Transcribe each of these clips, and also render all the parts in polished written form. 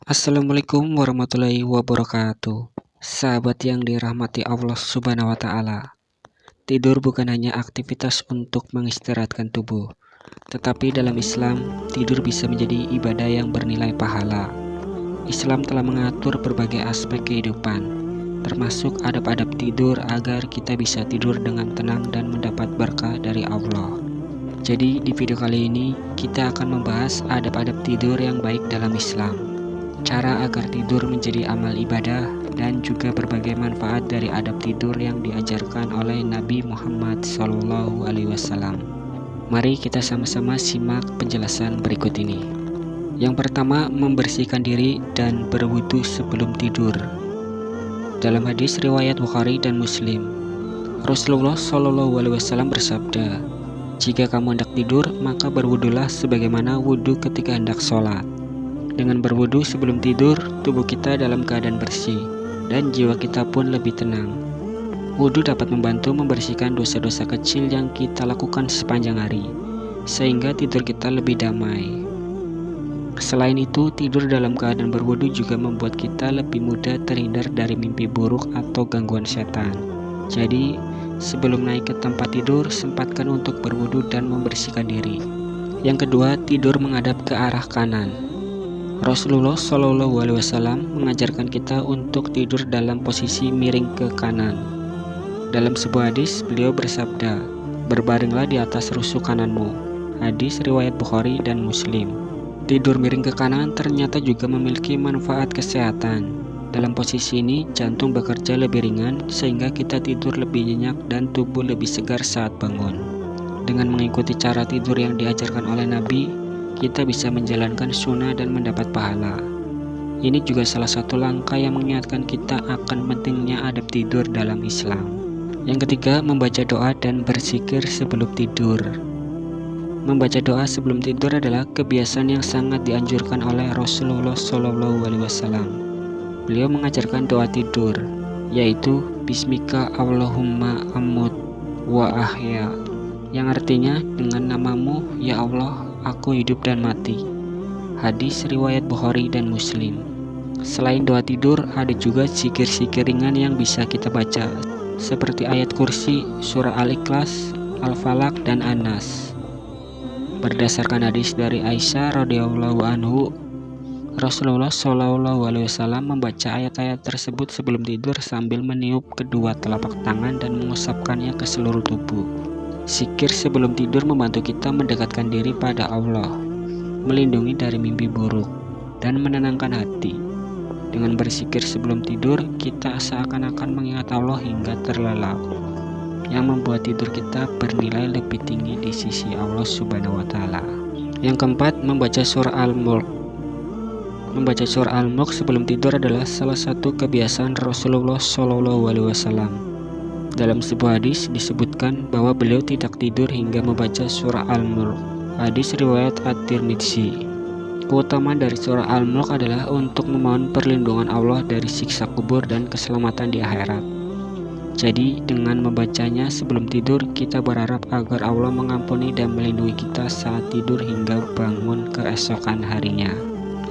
Assalamualaikum warahmatullahi wabarakatuh. Sahabat yang dirahmati Allah Subhanahu wa Ta'ala, tidur bukan hanya aktivitas untuk mengistirahatkan tubuh, tetapi dalam Islam, tidur bisa menjadi ibadah yang bernilai pahala. Islam telah mengatur berbagai aspek kehidupan, termasuk adab-adab tidur agar kita bisa tidur dengan tenang dan mendapat berkah dari Allah. Jadi di video kali ini kita akan membahas adab-adab tidur yang baik dalam Islam, cara agar tidur menjadi amal ibadah, dan juga berbagai manfaat dari adab tidur yang diajarkan oleh Nabi Muhammad SAW. Mari kita sama-sama simak penjelasan berikut ini. Yang pertama, membersihkan diri dan berwudu sebelum tidur. Dalam hadis riwayat Bukhari dan Muslim, Rasulullah SAW bersabda, "Jika kamu hendak tidur, maka berwudulah sebagaimana wudu ketika hendak sholat." Dengan berwudu sebelum tidur, tubuh kita dalam keadaan bersih, dan jiwa kita pun lebih tenang. Wudu dapat membantu membersihkan dosa-dosa kecil yang kita lakukan sepanjang hari, sehingga tidur kita lebih damai. Selain itu, tidur dalam keadaan berwudu juga membuat kita lebih mudah terhindar dari mimpi buruk atau gangguan setan. Jadi, sebelum naik ke tempat tidur, sempatkan untuk berwudu dan membersihkan diri. Yang kedua, tidur menghadap ke arah kanan. Rasulullah SAW mengajarkan kita untuk tidur dalam posisi miring ke kanan. Dalam sebuah hadis, beliau bersabda, "Berbaringlah di atas rusuk kananmu." Hadis riwayat Bukhari dan Muslim. Tidur miring ke kanan ternyata juga memiliki manfaat kesehatan. Dalam posisi ini, jantung bekerja lebih ringan sehingga kita tidur lebih nyenyak dan tubuh lebih segar saat bangun. Dengan mengikuti cara tidur yang diajarkan oleh Nabi, kita bisa menjalankan sunnah dan mendapat pahala. Ini juga salah satu langkah yang mengingatkan kita akan pentingnya adab tidur dalam Islam. Yang ketiga, membaca doa dan berzikir sebelum tidur. Membaca doa sebelum tidur adalah kebiasaan yang sangat dianjurkan oleh Rasulullah SAW. Beliau mengajarkan doa tidur, yaitu Bismika Allahumma amut wa ahya, yang artinya dengan namamu ya Allah aku hidup dan mati. Hadis riwayat Bukhari dan Muslim. Selain doa tidur, ada juga zikir-zikir ringan yang bisa kita baca, seperti ayat kursi, surah Al-Ikhlas, Al-Falaq, dan An-Nas. Berdasarkan hadis dari Aisyah radhiyallahu anhu, Rasulullah SAW membaca ayat-ayat tersebut sebelum tidur sambil meniup kedua telapak tangan dan mengusapkannya ke seluruh tubuh. Zikir sebelum tidur membantu kita mendekatkan diri pada Allah, melindungi dari mimpi buruk, dan menenangkan hati. Dengan berzikir sebelum tidur, kita seakan-akan mengingat Allah hingga terlelap, yang membuat tidur kita bernilai lebih tinggi di sisi Allah Subhanahu wa Ta'ala. Yang keempat, membaca surah Al-Mulk. Membaca surah Al-Mulk sebelum tidur adalah salah satu kebiasaan Rasulullah SAW. Dalam sebuah hadis disebutkan bahwa beliau tidak tidur hingga membaca surah Al-Mulk. Hadis riwayat At-Tirmidzi. Keutamaan dari surah Al-Mulk adalah untuk memohon perlindungan Allah dari siksa kubur dan keselamatan di akhirat. Jadi dengan membacanya sebelum tidur, kita berharap agar Allah mengampuni dan melindungi kita saat tidur hingga bangun keesokan harinya.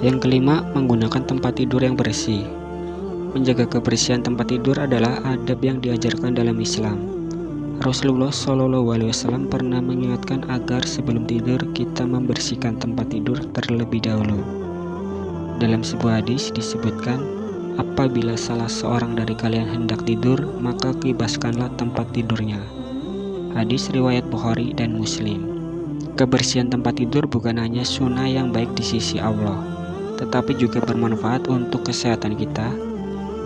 Yang kelima, menggunakan tempat tidur yang bersih. Menjaga kebersihan tempat tidur adalah adab yang diajarkan dalam Islam. Rasulullah SAW pernah mengingatkan agar sebelum tidur kita membersihkan tempat tidur terlebih dahulu. Dalam sebuah hadis disebutkan, apabila salah seorang dari kalian hendak tidur, maka kibaskanlah tempat tidurnya. Hadis riwayat Bukhari dan Muslim. Kebersihan tempat tidur bukan hanya sunnah yang baik di sisi Allah, tetapi juga bermanfaat untuk kesehatan kita.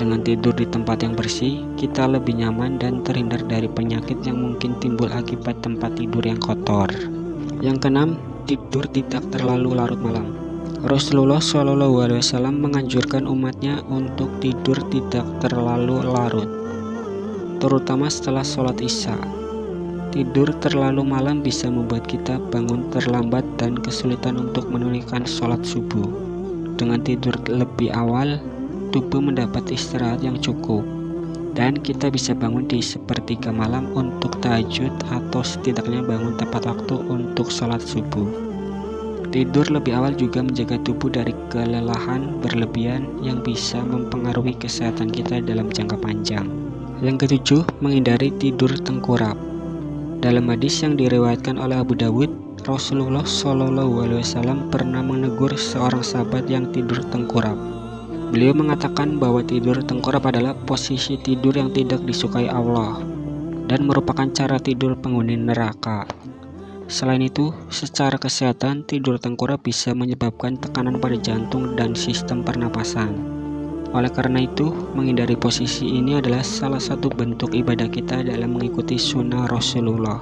Dengan tidur di tempat yang bersih, kita lebih nyaman dan terhindar dari penyakit yang mungkin timbul akibat tempat tidur yang kotor. Yang keenam, tidur tidak terlalu larut malam. Rasulullah SAW menganjurkan umatnya untuk tidur tidak terlalu larut, terutama setelah sholat isya. Tidur terlalu malam bisa membuat kita bangun terlambat dan kesulitan untuk menunaikan sholat subuh. Dengan tidur lebih awal, tubuh mendapat istirahat yang cukup, dan kita bisa bangun di sepertiga malam untuk tahajud atau setidaknya bangun tepat waktu untuk sholat subuh. Tidur lebih awal juga menjaga tubuh dari kelelahan berlebihan yang bisa mempengaruhi kesehatan kita dalam jangka panjang. Yang ketujuh, menghindari tidur tengkurap. Dalam hadis yang diriwayatkan oleh Abu Dawud, Rasulullah SAW pernah menegur seorang sahabat yang tidur tengkurap. Beliau mengatakan bahwa tidur tengkurap adalah posisi tidur yang tidak disukai Allah dan merupakan cara tidur penghuni neraka. Selain itu, secara kesehatan, tidur tengkurap bisa menyebabkan tekanan pada jantung dan sistem pernapasan. Oleh karena itu, menghindari posisi ini adalah salah satu bentuk ibadah kita dalam mengikuti sunnah Rasulullah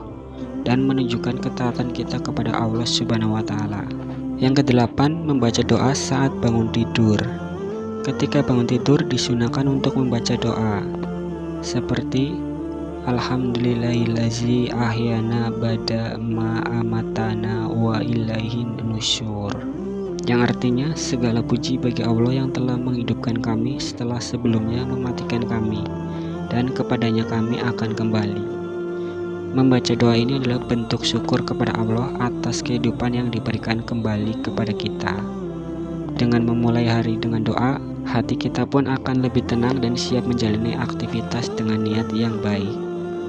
dan menunjukkan ketaatan kita kepada Allah Subhanahu wa Ta'ala. Yang kedelapan, membaca doa saat bangun tidur. Ketika bangun tidur, disunahkan untuk membaca doa seperti Alhamdulillahillazi ahyana ba'da ma amatana wa ilaihin nusyur, yang artinya segala puji bagi Allah yang telah menghidupkan kami setelah sebelumnya mematikan kami, dan kepadanya kami akan kembali. Membaca doa ini adalah bentuk syukur kepada Allah atas kehidupan yang diberikan kembali kepada kita. Dengan memulai hari dengan doa, hati kita pun akan lebih tenang dan siap menjalani aktivitas dengan niat yang baik.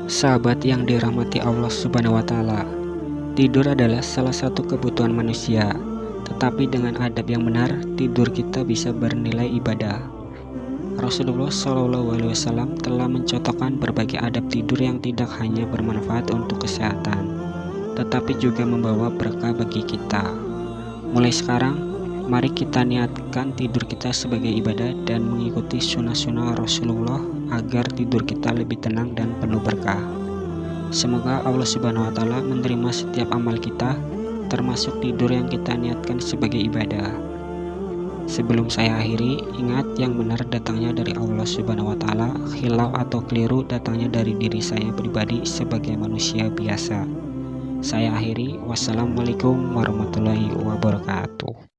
Sahabat yang dirahmati Allah Subhanahu wa Ta'ala, tidur adalah salah satu kebutuhan manusia, tetapi dengan adab yang benar, tidur kita bisa bernilai ibadah. Rasulullah SAW telah mencontohkan berbagai adab tidur yang tidak hanya bermanfaat untuk kesehatan, tetapi juga membawa berkah bagi kita. Mulai sekarang, mari kita niatkan tidur kita sebagai ibadah dan mengikuti sunnah-sunnah Rasulullah agar tidur kita lebih tenang dan penuh berkah. Semoga Allah Subhanahu wa Ta'ala menerima setiap amal kita, termasuk tidur yang kita niatkan sebagai ibadah. Sebelum saya akhiri, ingat yang benar datangnya dari Allah Subhanahu wa Ta'ala, khilaf atau keliru datangnya dari diri saya pribadi sebagai manusia biasa. Saya akhiri, wassalamualaikum warahmatullahi wabarakatuh.